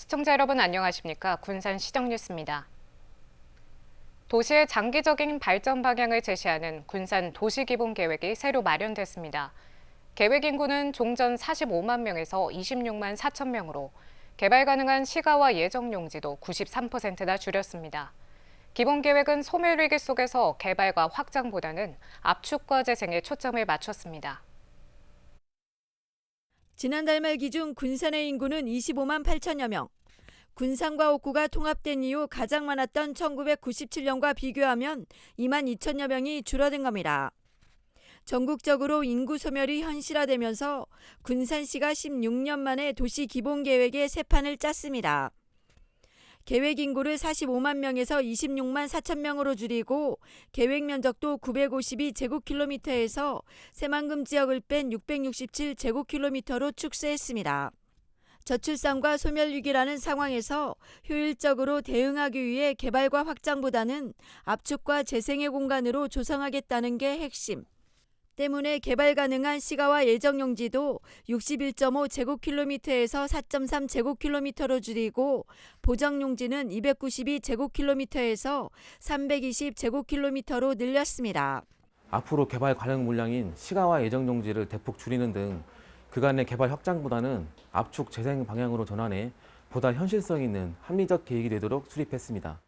시청자 여러분 안녕하십니까? 군산 시정뉴스입니다. 도시의 장기적인 발전 방향을 제시하는 군산 도시기본계획이 새로 마련됐습니다. 계획 인구는 종전 45만 명에서 26만 4천 명으로 개발 가능한 시가와 예정 용지도 93%나 줄였습니다. 기본계획은 소멸위기 속에서 개발과 확장보다는 압축과 재생에 초점을 맞췄습니다. 지난달 말 기준 군산의 인구는 25만 8천여 명. 군산과 옥구가 통합된 이후 가장 많았던 1997년과 비교하면 2만 2천여 명이 줄어든 겁니다. 전국적으로 인구 소멸이 현실화되면서 군산시가 16년 만에 도시 기본계획의 새 판을 짰습니다. 계획 인구를 45만 명에서 26만 4천 명으로 줄이고 계획 면적도 952제곱킬로미터에서 새만금 지역을 뺀 667제곱킬로미터로 축소했습니다. 저출산과 소멸위기라는 상황에서 효율적으로 대응하기 위해 개발과 확장보다는 압축과 재생의 공간으로 조성하겠다는 게 핵심. 때문에 개발 가능한 시가와 예정 용지도 61.5제곱킬로미터에서 4.3제곱킬로미터로 줄이고 보정 용지는 292제곱킬로미터에서 320제곱킬로미터로 늘렸습니다. 앞으로 개발 가능 물량인 시가와 예정 용지를 대폭 줄이는 등 그간의 개발 확장보다는 압축 재생 방향으로 전환해 보다 현실성 있는 합리적 계획이 되도록 수립했습니다.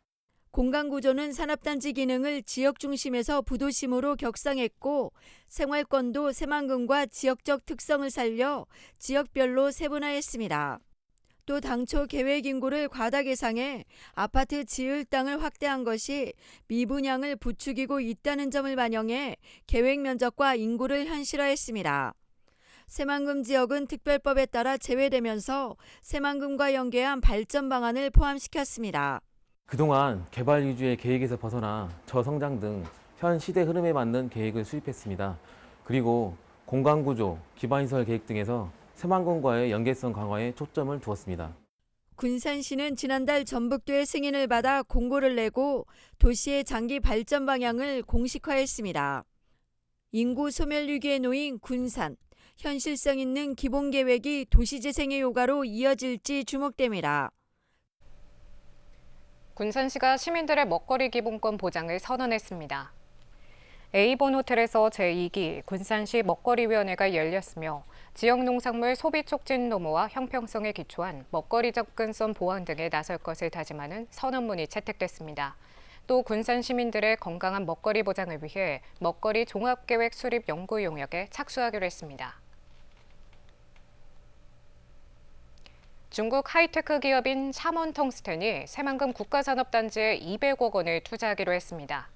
공간구조는 산업단지 기능을 지역 중심에서 부도심으로 격상했고 생활권도 새만금과 지역적 특성을 살려 지역별로 세분화했습니다. 또 당초 계획 인구를 과다 계상해 아파트 지을 땅을 확대한 것이 미분양을 부추기고 있다는 점을 반영해 계획 면적과 인구를 현실화했습니다. 새만금 지역은 특별법에 따라 제외되면서 새만금과 연계한 발전 방안을 포함시켰습니다. 그동안 개발 위주의 계획에서 벗어나 저성장 등 현 시대 흐름에 맞는 계획을 수립했습니다. 그리고 공간구조, 기반시설 계획 등에서 새만금과의 연계성 강화에 초점을 두었습니다. 군산시는 지난달 전북도의 승인을 받아 공고를 내고 도시의 장기 발전 방향을 공식화했습니다. 인구 소멸 위기에 놓인 군산, 현실성 있는 기본계획이 도시재생의 요가로 이어질지 주목됩니다. 군산시가 시민들의 먹거리 기본권 보장을 선언했습니다. A본 호텔에서 제2기 군산시 먹거리위원회가 열렸으며 지역 농산물 소비 촉진 노무와 형평성에 기초한 먹거리 접근성 보완 등에 나설 것을 다짐하는 선언문이 채택됐습니다. 또 군산 시민들의 건강한 먹거리 보장을 위해 먹거리 종합계획 수립 연구 용역에 착수하기로 했습니다. 중국 하이테크 기업인 샤먼텅스텐이 새만금 국가산업단지에 200억 원을 투자하기로 했습니다.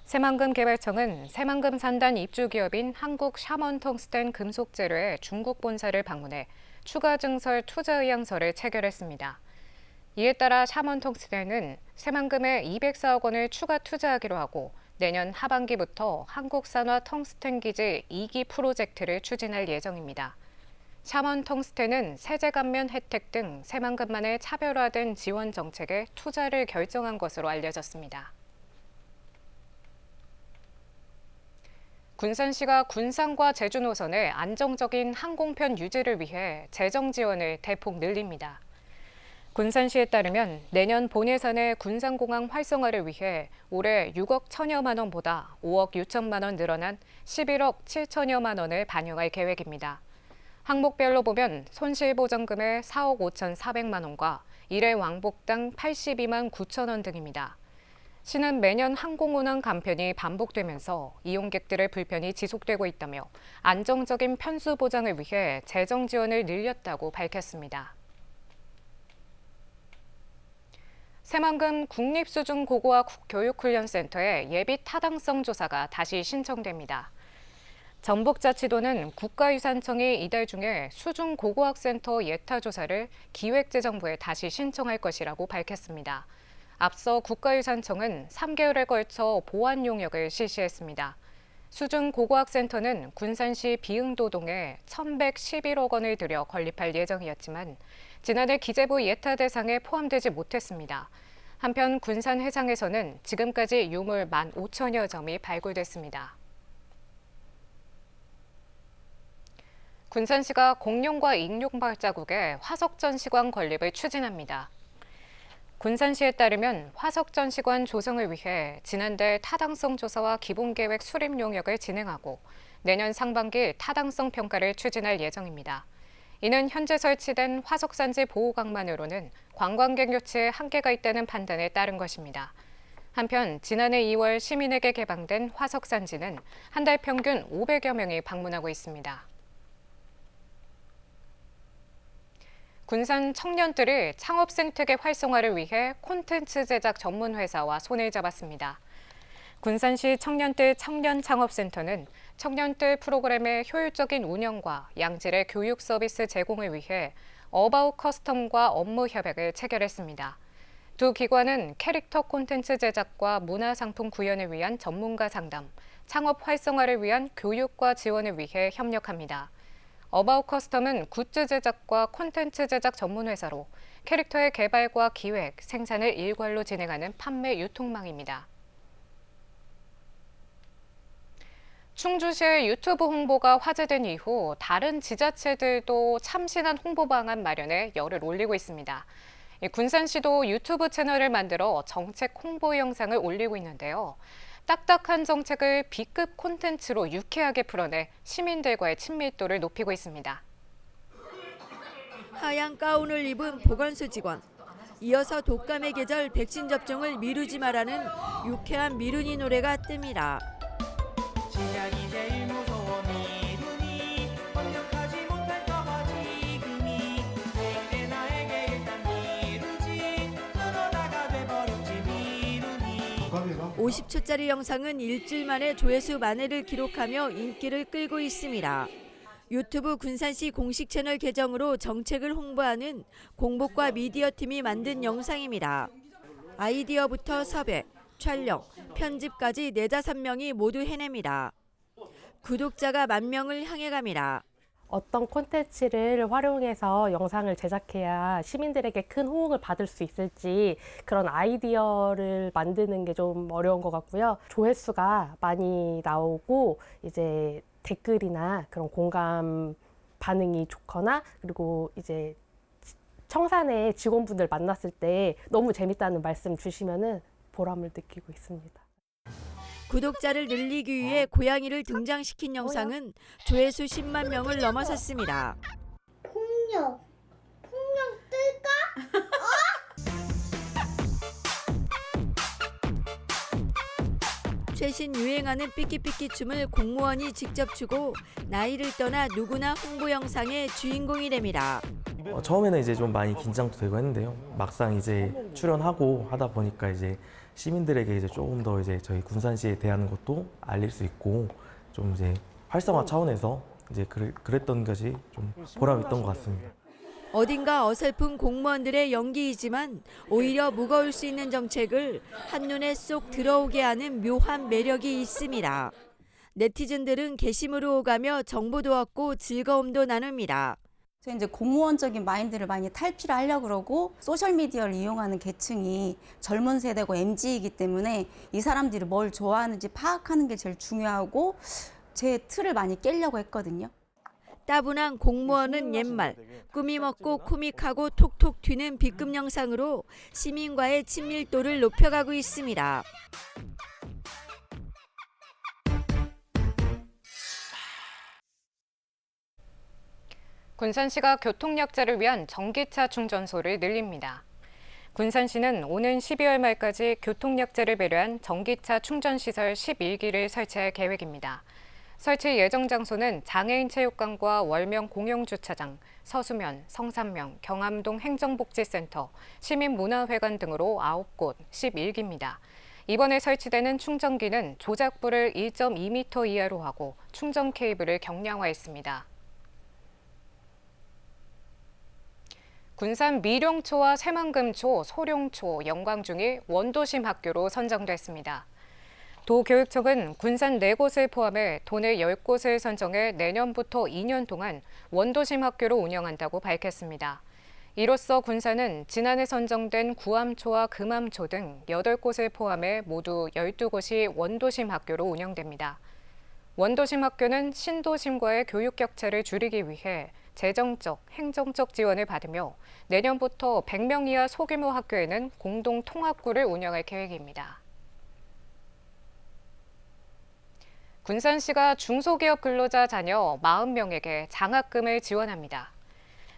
새만금 개발청은 새만금 산단 입주 기업인 한국 샤먼텅스텐 금속재료의 중국 본사를 방문해 추가 증설 투자 의향서를 체결했습니다. 이에 따라 샤먼텅스텐은 새만금에 204억 원을 추가 투자하기로 하고 내년 하반기부터 한국산화 텅스텐 기지 2기 프로젝트를 추진할 예정입니다. 샤먼텅스텐은 세제 감면 혜택 등 새만금만의 차별화된 지원 정책에 투자를 결정한 것으로 알려졌습니다. 군산시가 군산과 제주 노선의 안정적인 항공편 유지를 위해 재정 지원을 대폭 늘립니다. 군산시에 따르면 내년 본 예산의 군산공항 활성화를 위해 올해 6억 1천여만 원보다 5억 6천만 원 늘어난 11억 7천여만 원을 반영할 계획입니다. 항목별로 보면 손실보전금의 4억 5천4백만 원과 일회 왕복당 82만 9천 원 등입니다. 시는 매년 항공운항 감편이 반복되면서 이용객들의 불편이 지속되고 있다며 안정적인 편수 보장을 위해 재정 지원을 늘렸다고 밝혔습니다. 새만금 국립수중고고학 교육훈련센터의 예비 타당성 조사가 다시 신청됩니다. 전북자치도는 국가유산청이 이달 중에 수중고고학센터 예타조사를 기획재정부에 다시 신청할 것이라고 밝혔습니다. 앞서 국가유산청은 3개월에 걸쳐 보완 용역을 실시했습니다. 수중고고학센터는 군산시 비응도동에 1,111억 원을 들여 건립할 예정이었지만 지난해 기재부 예타 대상에 포함되지 못했습니다. 한편 군산 해상에서는 지금까지 유물 15,000여 점이 발굴됐습니다. 군산시가 공룡과 익룡 발자국의 화석 전시관 건립을 추진합니다. 군산시에 따르면 화석 전시관 조성을 위해 지난달 타당성 조사와 기본계획 수립 용역을 진행하고 내년 상반기 타당성 평가를 추진할 예정입니다. 이는 현재 설치된 화석산지 보호각만으로는 관광객 유치에 한계가 있다는 판단에 따른 것입니다. 한편 지난해 2월 시민에게 개방된 화석산지는 한 달 평균 500여 명이 방문하고 있습니다. 군산 청년들이 창업 생태계 활성화를 위해 콘텐츠 제작 전문 회사와 손을 잡았습니다. 군산시 청년들 청년창업센터는 청년들 프로그램의 효율적인 운영과 양질의 교육 서비스 제공을 위해 어바웃 커스텀과 업무 협약을 체결했습니다. 두 기관은 캐릭터 콘텐츠 제작과 문화상품 구현을 위한 전문가 상담, 창업 활성화를 위한 교육과 지원을 위해 협력합니다. 어바웃 커스텀은 굿즈 제작과 콘텐츠 제작 전문 회사로 캐릭터의 개발과 기획, 생산을 일괄로 진행하는 판매 유통망입니다. 충주시의 유튜브 홍보가 화제된 이후 다른 지자체들도 참신한 홍보 방안 마련에 열을 올리고 있습니다. 군산시도 유튜브 채널을 만들어 정책 홍보 영상을 올리고 있는데요. 딱딱한 정책을 B급 콘텐츠로 유쾌하게 풀어내 시민들과의 친밀도를 높이고 있습니다. 하얀 가운을 입은 보건소 직원. 이어서 독감의 계절 백신 접종을 미루지 마라는 유쾌한 미루니 노래가 뜹니다. 시작이 제일 무서워 미루니 완벽하지 못할까봐 지금이 그때 나에게 일단 미루지 그러다가 돼버렸지 미루니 50초짜리 영상은 일주일 만에 조회수 만회를 기록하며 인기를 끌고 있습니다. 유튜브 군산시 공식 채널 계정으로 정책을 홍보하는 공복과 미디어팀이 만든 영상입니다. 아이디어부터 섭외, 촬영, 편집까지 4~5명이 모두 해냅니다. 구독자가 10,000명을 향해 갑니다. 어떤 콘텐츠를 활용해서 영상을 제작해야 시민들에게 큰 호응을 받을 수 있을지 그런 아이디어를 만드는 게 좀 어려운 것 같고요. 조회수가 많이 나오고 이제 댓글이나 그런 공감 반응이 좋거나 그리고 이제 청산의 직원분들 만났을 때 너무 재밌다는 말씀 주시면은 보람을 느끼고 있습니다. 구독자를 늘리기 위해 고양이를 등장시킨 영상은 조회수 10만 명을 넘어섰습니다. 폭력 뜰까? 최신 유행하는 삐끼삐끼 춤을 공무원이 직접 추고 나이를 떠나 누구나 홍보 영상의 주인공이 됩니다. 처음에는 이제 좀 많이 긴장도 되고 했는데요. 막상 이제 출연하고 하다 보니까 이제 시민들에게 이제 조금 더 이제 저희 군산시에 대한 것도 알릴 수 있고 좀 이제 활성화 차원에서 이제 그랬던 것이 좀 보람 있던 것 같습니다. 어딘가 어설픈 공무원들의 연기이지만 오히려 무거울 수 있는 정책을 한눈에 쏙 들어오게 하는 묘한 매력이 있습니다. 네티즌들은 게시물을 오가며 정보도 얻고 즐거움도 나눕니다. 저희 이제 공무원적인 마인드를 많이 탈피하려고 그러고 소셜미디어를 이용하는 계층이 젊은 세대고 MZ이기 때문에 이 사람들이 뭘 좋아하는지 파악하는 게 제일 중요하고 제 틀을 많이 깨려고 했거든요. 따분한 공무원은 옛말, 꾸미 먹고 코믹하고 톡톡 튀는 B급 영상으로 시민과의 친밀도를 높여가고 있습니다. 군산시가 교통약자를 위한 전기차 충전소를 늘립니다. 군산시는 오는 12월 말까지 교통약자를 배려한 전기차 충전시설 11기를 설치할 계획입니다. 설치 예정 장소는 장애인 체육관과 월명 공용주차장, 서수면, 성산명, 경암동 행정복지센터, 시민문화회관 등으로 9곳, 11기입니다. 이번에 설치되는 충전기는 조작부를 1.2m 이하로 하고 충전 케이블을 경량화했습니다. 군산 미룡초와 새만금초, 소룡초, 영광중이 원도심 학교로 선정됐습니다. 도교육청은 군산 4곳을 포함해 도내 10곳을 선정해 내년부터 2년 동안 원도심 학교로 운영한다고 밝혔습니다. 이로써 군산은 지난해 선정된 구암초와 금암초 등 8곳을 포함해 모두 12곳이 원도심 학교로 운영됩니다. 원도심 학교는 신도심과의 교육 격차를 줄이기 위해 재정적, 행정적 지원을 받으며 내년부터 100명 이하 소규모 학교에는 공동 통합구를 운영할 계획입니다. 군산시가 중소기업 근로자 자녀 40명에게 장학금을 지원합니다.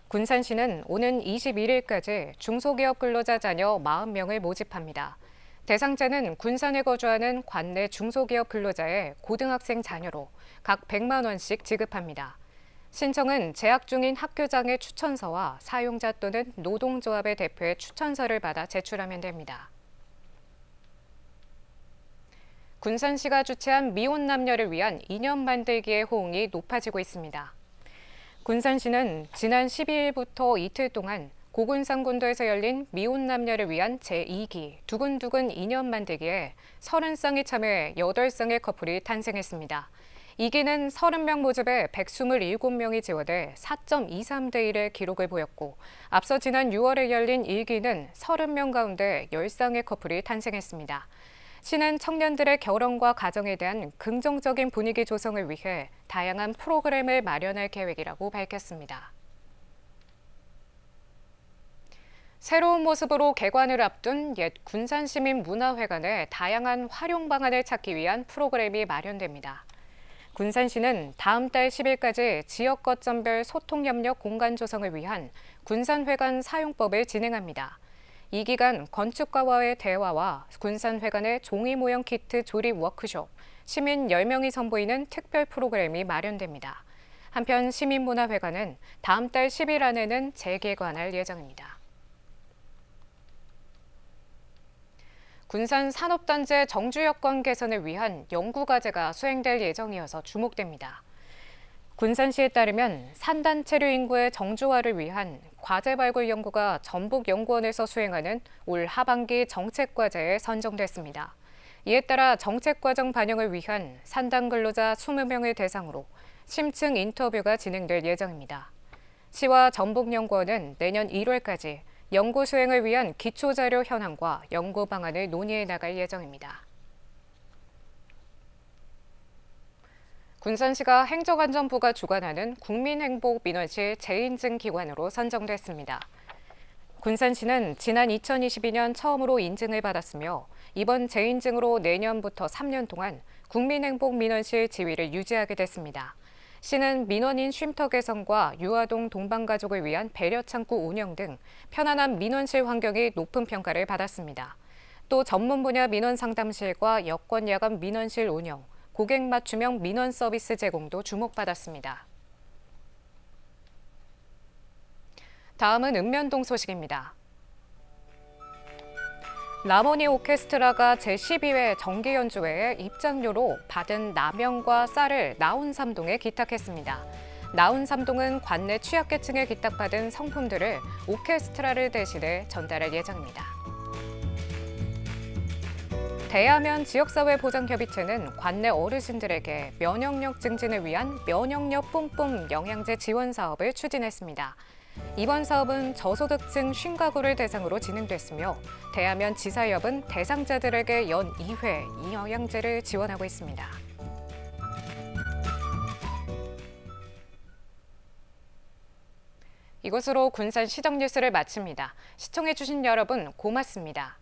군산시는 오는 21일까지 중소기업 근로자 자녀 40명을 모집합니다. 대상자는 군산에 거주하는 관내 중소기업 근로자의 고등학생 자녀로 각 100만 원씩 지급합니다. 신청은 재학 중인 학교장의 추천서와 사용자 또는 노동조합의 대표의 추천서를 받아 제출하면 됩니다. 군산시가 주최한 미혼 남녀를 위한 인연 만들기의 호응이 높아지고 있습니다. 군산시는 지난 12일부터 이틀 동안 고군산군도에서 열린 미혼 남녀를 위한 제2기 두근두근 인연 만들기에 30쌍이 참여해 8쌍의 커플이 탄생했습니다. 2기는 30명 모집에 127명이 지원해 4.23대 1의 기록을 보였고 앞서 지난 6월에 열린 1기는 30명 가운데 10쌍의 커플이 탄생했습니다. 시는 청년들의 결혼과 가정에 대한 긍정적인 분위기 조성을 위해 다양한 프로그램을 마련할 계획이라고 밝혔습니다. 새로운 모습으로 개관을 앞둔 옛 군산시민문화회관의 다양한 활용 방안을 찾기 위한 프로그램이 마련됩니다. 군산시는 다음 달 10일까지 지역 거점별 소통협력 공간 조성을 위한 군산회관 사용법을 진행합니다. 이 기간 건축가와의 대화와 군산회관의 종이 모형 키트 조립 워크숍, 시민 10명이 선보이는 특별 프로그램이 마련됩니다. 한편 시민문화회관은 다음 달 10일 안에는 재개관할 예정입니다. 군산 산업단지 정주 여건 개선을 위한 연구과제가 수행될 예정이어서 주목됩니다. 군산시에 따르면 산단체류 인구의 정주화를 위한 과제 발굴 연구가 전북연구원에서 수행하는 올 하반기 정책과제에 선정됐습니다. 이에 따라 정책과정 반영을 위한 산단 근로자 20명을 대상으로 심층 인터뷰가 진행될 예정입니다. 시와 전북연구원은 내년 1월까지 연구 수행을 위한 기초자료 현황과 연구 방안을 논의해 나갈 예정입니다. 군산시가 행정안전부가 주관하는 국민행복민원실 재인증 기관으로 선정됐습니다. 군산시는 지난 2022년 처음으로 인증을 받았으며 이번 재인증으로 내년부터 3년 동안 국민행복민원실 지위를 유지하게 됐습니다. 시는 민원인 쉼터 개선과 유아동 동반가족을 위한 배려창구 운영 등 편안한 민원실 환경이 높은 평가를 받았습니다. 또 전문 분야 민원 상담실과 여권 야간 민원실 운영, 고객 맞춤형 민원 서비스 제공도 주목받았습니다. 다음은 읍면동 소식입니다. 라모니 오케스트라가 제12회 정기연주회에 입장료로 받은 라면과 쌀을 나운삼동에 기탁했습니다. 나운삼동은 관내 취약계층에 기탁받은 성품들을 오케스트라를 대신해 전달할 예정입니다. 대하면 지역사회보장협의체는 관내 어르신들에게 면역력 증진을 위한 면역력 뿜뿜 영양제 지원 사업을 추진했습니다. 이번 사업은 저소득층 50가구를 대상으로 진행됐으며 대하면 지사협은 대상자들에게 연 2회 이 영양제를 지원하고 있습니다. 이것으로 군산 시정 뉴스를 마칩니다. 시청해주신 여러분 고맙습니다.